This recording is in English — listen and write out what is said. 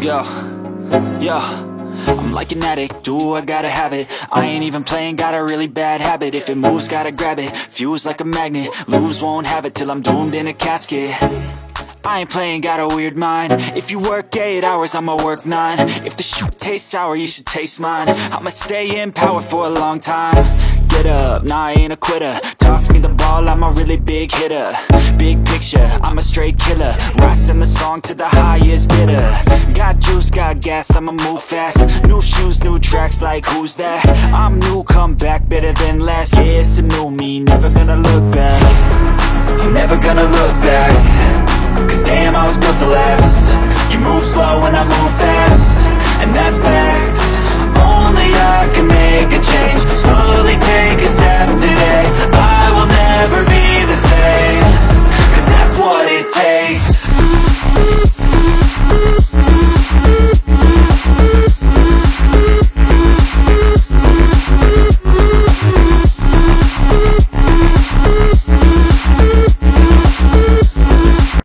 Yo, yo, I'm like an addict, do I gotta have it. I ain't even playing, got a really bad habit. If it moves, gotta grab it, fuse like a magnet. Lose, won't have it till I'm doomed in a casket. I ain't playing, got a weird mind. If you work 8 hours, I'ma work 9. If the shoot tastes sour, you should taste mine. I'ma stay in power for a long time. Get up, nah, I ain't a quitter. Toss me the ball, I'm a really big hitter. Big picture, I'm a straight killer. Rising the song to the highest bidder. Got juice, got gas, I'ma move fast. New shoes, new tracks, like who's that? I'm new, come back, better than last. Yeah, it's a new me, never gonna look back. I'm never gonna look back. Cause damn, I was built to last. You move slow and I move fast, and that's facts.